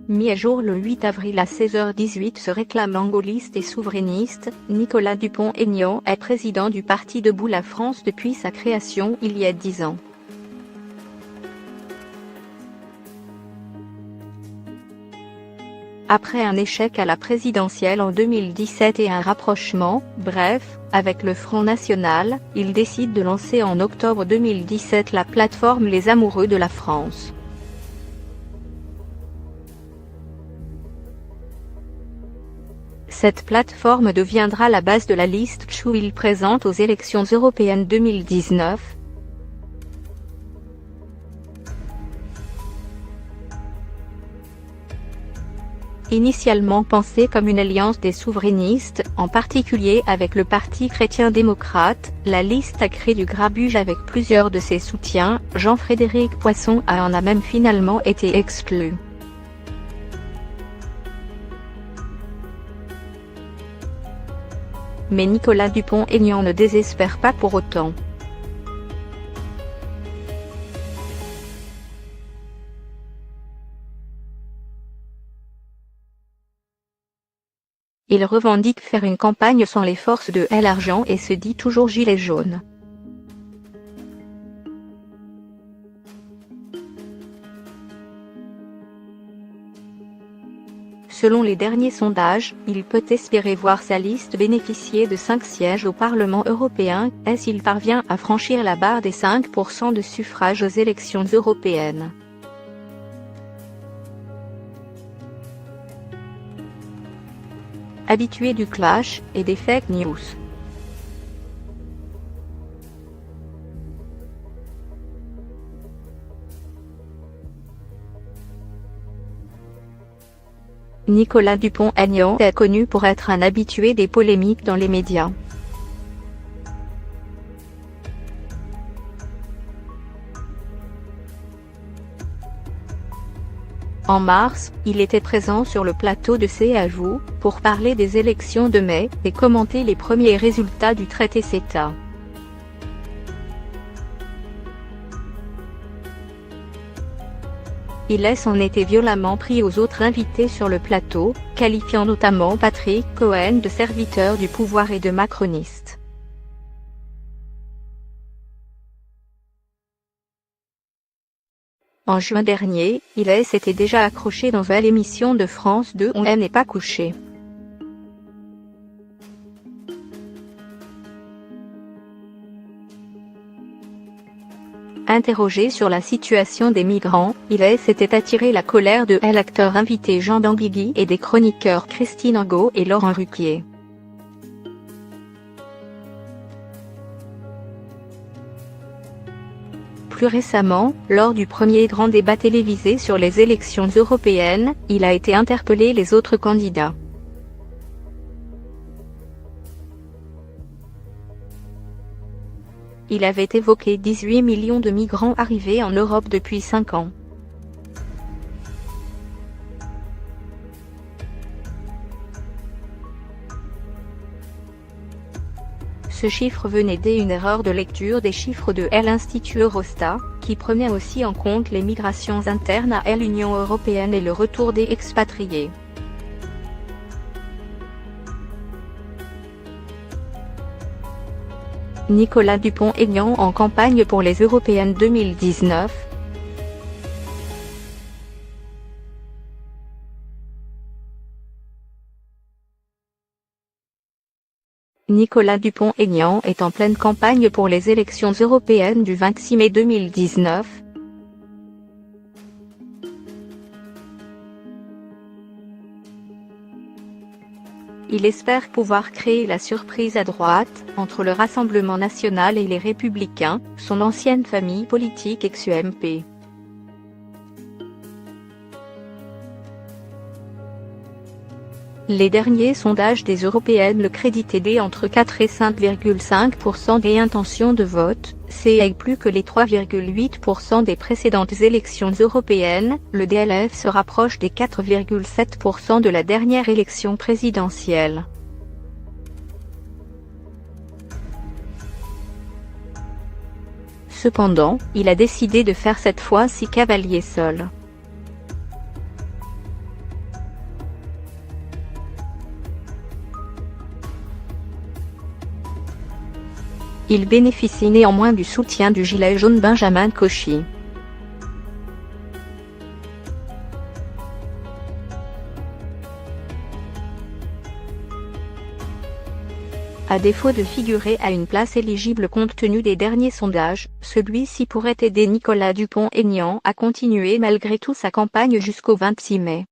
Mis à jour le 8 avril à 16h18 se réclamant gaulliste et souverainiste, Nicolas Dupont-Aignan est président du Parti Debout la France depuis sa création il y a 10 ans. Après un échec à la présidentielle en 2017 et un rapprochement, bref, avec le Front National, il décide de lancer en octobre 2017 la plateforme Les Amoureux de la France. Cette plateforme deviendra la base de la liste qu'il présente aux élections européennes 2019. Initialement pensée comme une alliance des souverainistes, en particulier avec le Parti chrétien-démocrate, la liste a créé du grabuge avec plusieurs de ses soutiens. Jean-Frédéric Poisson en a même finalement été exclu. Mais Nicolas Dupont-Aignan ne désespère pas pour autant. Il revendique faire une campagne sans les forces de l'argent et se dit toujours gilet jaune. Selon les derniers sondages, il peut espérer voir sa liste bénéficier de 5 sièges au Parlement européen, s'il parvient à franchir la barre des 5% de suffrages aux élections européennes. Habitué du clash et des fake news. Nicolas Dupont-Aignan est connu pour être un habitué des polémiques dans les médias. En mars, il était présent sur le plateau de C'est à vous, pour parler des élections de mai, et commenter les premiers résultats du traité CETA. Il s'en était violemment pris aux autres invités sur le plateau, qualifiant notamment Patrick Cohen de serviteur du pouvoir et de macroniste. En juin dernier, il s'était déjà accroché dans l'émission de France 2 On n'est pas couché. Interrogé sur la situation des migrants, il s'était attiré la colère de l'acteur invité Jean Benguigui et des chroniqueurs Christine Angot et Laurent Ruquier. Plus récemment, lors du premier grand débat télévisé sur les élections européennes, il a été interpellé les autres candidats. Il avait évoqué 18 millions de migrants arrivés en Europe depuis 5 ans. Ce chiffre venait d'une erreur de lecture des chiffres de l'Institut Eurostat, qui prenait aussi en compte les migrations internes à l'Union européenne et le retour des expatriés. Nicolas Dupont-Aignan en campagne pour les européennes 2019. Nicolas Dupont-Aignan est en pleine campagne pour les élections européennes du 26 mai 2019. Il espère pouvoir créer la surprise à droite, entre le Rassemblement national et les Républicains, son ancienne famille politique ex-UMP. Les derniers sondages des européennes le créditaient entre 4 et 5,5% des intentions de vote, c'est plus que les 3,8% des précédentes élections européennes. Le DLF se rapproche des 4,7% de la dernière élection présidentielle. Cependant, il a décidé de faire cette fois-ci cavalier seul. Il bénéficie néanmoins du soutien du gilet jaune Benjamin Cauchy. À défaut de figurer à une place éligible compte tenu des derniers sondages, celui-ci pourrait aider Nicolas Dupont-Aignan à continuer malgré tout sa campagne jusqu'au 26 mai.